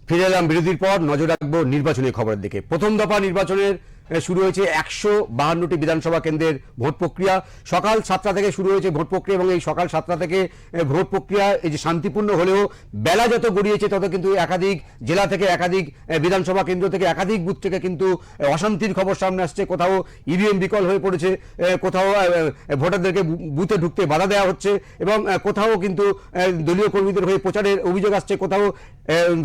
ফিরে এলাম বিরতির পর। নজর রাখবো নির্বাচনী খবরের দিকে। প্রথম দফা নির্বাচনের শুরু হয়েছে 152টি বিধানসভা কেন্দ্রের ভোট প্রক্রিয়া। সকাল 7টা থেকে শুরু হয়েছে ভোট প্রক্রিয়া এবং এই সকাল 7টা থেকে ভোট প্রক্রিয়া এই যে শান্তিপূর্ণ হলেও বেলা যত গড়িয়েছে তত কিন্তু একাধিক জেলা থেকে, একাধিক বিধানসভা কেন্দ্র থেকে, একাধিক বুথ থেকে কিন্তু অশান্তির খবর সামনে আসছে। কোথাও ইভিএম বিকল হয়ে পড়েছে, কোথাও ভোটারদেরকে বুথে ঢুকতে বাধা দেওয়া হচ্ছে এবং কোথাও কিন্তু দলীয় কর্মীদের হয়ে প্রচারের অভিযোগ আসছে। কোথাও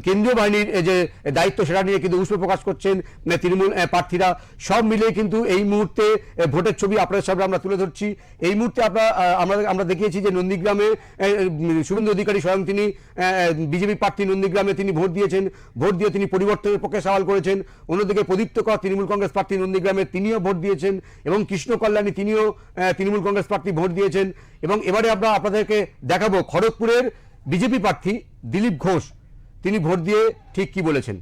কেন্দ্রীয় বাহিনীর যে দায়িত্ব সেটা নিয়ে কিন্তু উষ্ণ প্রকাশ করছেন তৃণমূল প্রার্থীরা। সব মিলে কিন্তু এই মুহূর্তে ভোটের ছবি আপনাদের সামনে আমরা তুলে ধরছি। এই মুহূর্তে আমরা দেখিয়েছি যে নন্দীগ্রামে শুভেন্দু অধিকারী স্বয়ং তিনি বিজেপি প্রার্থী নন্দীগ্রামে তিনি ভোট দিয়েছেন। ভোট দিয়ে তিনি পরিবর্তনের পক্ষে সওয়াল করেছেন। অন্যদিকে প্রদীপ্ত কর তৃণমূল কংগ্রেস প্রার্থী নন্দীগ্রামে তিনিও ভোট দিয়েছেন এবং কৃষ্ণ কল্যাণী তিনিও তৃণমূল কংগ্রেস প্রার্থী ভোট দিয়েছেন। এবং এবারে আমরা আপনাদেরকে দেখাবো খড়গপুরের বিজেপি প্রার্থী দিলীপ ঘোষ তিনি ভোট দিয়ে ঠিক কি বলেছেন,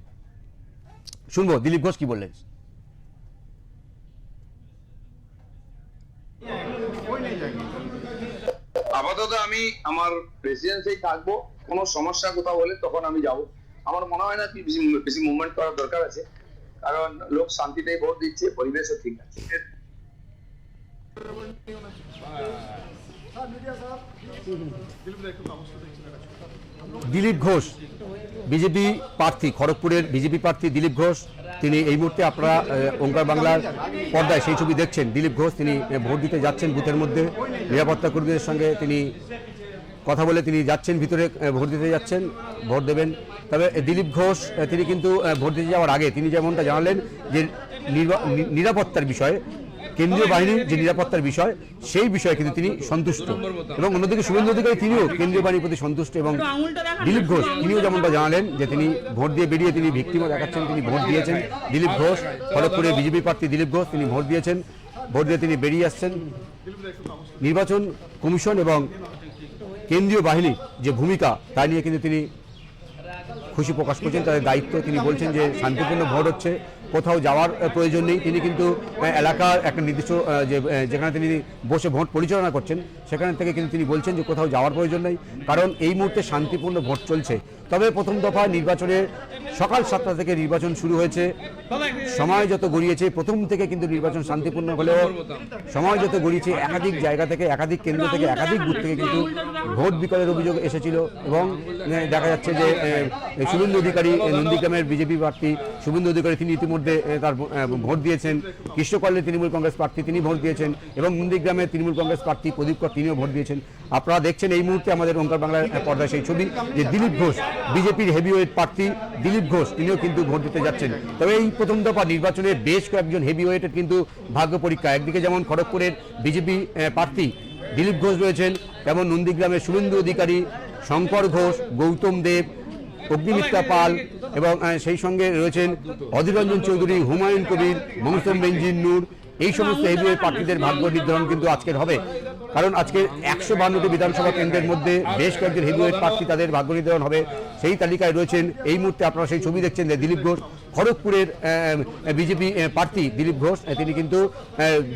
শুনবো দিলীপ ঘোষ কি বললেন। আপাতত আমি আমার প্রেসিডেন্সেই থাকবো। কোনো সমস্যা কোথাও হলে তখন আমি যাব। আমার মনে হয় না কি বেশি মুভমেন্ট করার দরকার আছে, কারণ লোক শান্তিতেই ভোট দিচ্ছে, পরিবেশও ঠিক আছে। দিলীপ ঘোষ বিজেপি প্রার্থী, খড়গপুরের বিজেপি প্রার্থী দিলীপ ঘোষ তিনি এই মুহূর্তে আপনারা ওঙ্কার বাংলার পর্দায় সেই ছবি দেখছেন। দিলীপ ঘোষ তিনি ভোট দিতে যাচ্ছেন বুথের মধ্যে, নিরাপত্তা কর্মীদের সঙ্গে তিনি কথা বলে তিনি যাচ্ছেন ভিতরে, ভোট দিতে যাচ্ছেন, ভোট দেবেন। তবে দিলীপ ঘোষ তিনি কিন্তু ভোট দিতে যাওয়ার আগে তিনি যেমনটা জানালেন যে নিরাপত্তার বিষয়ে, কেন্দ্রীয় বাহিনীর যে নিরাপত্তার বিষয় সেই বিষয়ে কিন্তু তিনি সন্তুষ্ট এবং অন্যদিকে শুভেন্দু অধিকারী তিনিও কেন্দ্রীয় বাহিনীর প্রতি সন্তুষ্ট। এবং দিলীপ ঘোষ তিনিও যেমনটা জানালেন যে তিনি ভোট দিয়ে বেরিয়ে তিনি ভিক্টিমও দেখাচ্ছেন, তিনি ভোট দিয়েছেন। দিলীপ ঘোষ খড়গপুরের বিজেপি প্রার্থী দিলীপ ঘোষ তিনি ভোট দিয়েছেন, ভোট দিয়ে তিনি বেরিয়ে আসছেন। নির্বাচন কমিশন এবং কেন্দ্রীয় বাহিনীর যে ভূমিকা তা নিয়ে কিন্তু তিনি খুশি প্রকাশ করছেন, তাদের দায়িত্ব। তিনি বলছেন যে শান্তিপূর্ণ ভোট হচ্ছে, কোথাও যাওয়ার প্রয়োজন নেই। তিনি কিন্তু এলাকার একটা নির্দিষ্ট যেখানে তিনি বসে ভোট পরিচালনা করছেন সেখান থেকে কিন্তু তিনি বলছেন যে কোথাও যাওয়ার প্রয়োজন নেই, কারণ এই মুহূর্তে শান্তিপূর্ণ ভোট চলছে। তবে প্রথম দফা নির্বাচনে সকাল 7টা থেকে নির্বাচন শুরু হয়েছে। সময় যত গড়িয়েছে, প্রথম থেকে কিন্তু নির্বাচন শান্তিপূর্ণ হলেও সময় যত গড়িয়েছে একাধিক জায়গা থেকে, একাধিক কেন্দ্র থেকে, একাধিক বুথ থেকে কিন্তু ভোট বিকলের অভিযোগ এসেছিল এবং দেখা যাচ্ছে যে শুভেন্দু অধিকারী নন্দীগ্রামের বিজেপি প্রার্থী শুভেন্দু অধিকারী তিনি ইতিমধ্যে তার ভোট দিয়েছেন। কৃষ্ণ কল্যাণী তৃণমূল কংগ্রেস প্রার্থী তিনি ভোট দিয়েছেন এবং নন্দীগ্রামের তৃণমূল কংগ্রেস প্রার্থী প্রদীপ কর তিনিও ভোট দিয়েছেন। আপনারা দেখছেন এই মুহূর্তে আমাদের ওঙ্কার বাংলার পর্দায় সেই ছবি যে দিলীপ ঘোষ বিজেপির হেভিওয়েট প্রার্থী দিলীপ ঘোষ তিনিও কিন্তু ভোট দিতে যাচ্ছেন। তবে এই প্রথম দফা নির্বাচনে বেশ কয়েকজন হেভিওয়েটের কিন্তু ভাগ্য পরীক্ষা। একদিকে যেমন খড়গপুরের বিজেপি প্রার্থী দিলীপ ঘোষ রয়েছেন, তেমন নন্দীগ্রামের শুভেন্দু অধিকারী, শঙ্কর ঘোষ, গৌতম দেব, অগ্নিমিত্রা পাল এবং সেই সঙ্গে রয়েছেন অধীর রঞ্জন চৌধুরী, হুমায়ুন কবির, মৌসুম বেনজির নূর। এই সমস্ত হেভিওয়েট প্রার্থীদের ভাগ্য নির্ধারণ কিন্তু আজকের হবে, কারণ আজকে 152টি বিধানসভা কেন্দ্রের মধ্যে বেশ কয়েকজন হেভিওয়েট প্রার্থী তাদের ভাগ্য নির্ধারণ হবে। সেই তালিকায় রয়েছেন এই মুহূর্তে আপনারা সেই ছবি দেখছেন যে দিলীপ ঘোষ খড়গপুরের বিজেপি প্রার্থী দিলীপ ঘোষ তিনি কিন্তু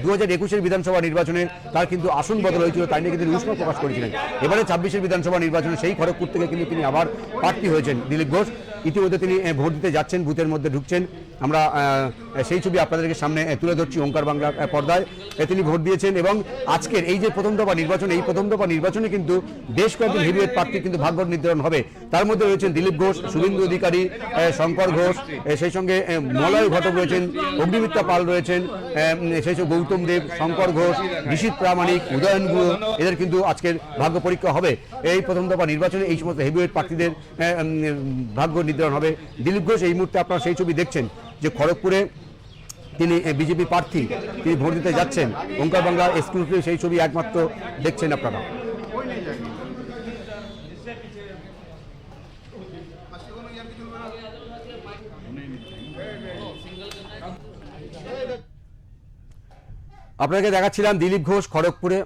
2021-এর বিধানসভা নির্বাচনে তার কিন্তু আসন বদল হয়েছিল, তাই নিয়ে কিন্তু উষ্ণ প্রকাশ করেছিলেন। এবারে 26-এর বিধানসভা নির্বাচনে সেই খড়গপুর থেকে কিন্তু তিনি আবার প্রার্থী হয়েছেন দিলীপ ঘোষ। ইতিমধ্যে তিনি ভোট দিতে যাচ্ছেন, বুথের মধ্যে ঢুকছেন। আমরা সেই ছবি আপনাদেরকে সামনে তুলে ধরছি ওঙ্কার বাংলার পর্দায়। তিনি ভোট দিয়েছেন এবং আজকের এই যে প্রথম দফা নির্বাচন, এই প্রথম দফা নির্বাচনে কিন্তু বেশ কয়েকজন হেভিওয়েট প্রার্থী কিন্তু ভাগ্য নির্ধারণ হবে। তার মধ্যে রয়েছেন দিলীপ ঘোষ, শুভেন্দু অধিকারী, শঙ্কর ঘোষ, সেই সঙ্গে মলয় ঘটক রয়েছেন, অগ্নিমিত্রা পাল রয়েছেন, সেই সঙ্গে গৌতম দেব, শঙ্কর ঘোষ, ঋষিত প্রামাণিক, উদয়ন গুহ, এদের কিন্তু আজকের ভাগ্য পরীক্ষা হবে। এই প্রথম দফা নির্বাচনে এই সমস্ত হেভিওয়েট প্রার্থীদের ভাগ্য নির্ধারণ হবে। দিলীপ ঘোষ এই মুহূর্তে আপনারা সেই ছবি দেখছেন যে খড়গপুরে তিনি বিজেপি প্রার্থী, তিনি ভোট দিতে যাচ্ছেন। ওঙ্কার বাংলা এক্সক্লুসিভ সেই ছবি একমাত্র দেখছেন আপনারা। আপনাকে দেখাচ্ছিলাম দিলীপ ঘোষ খড়গপুরে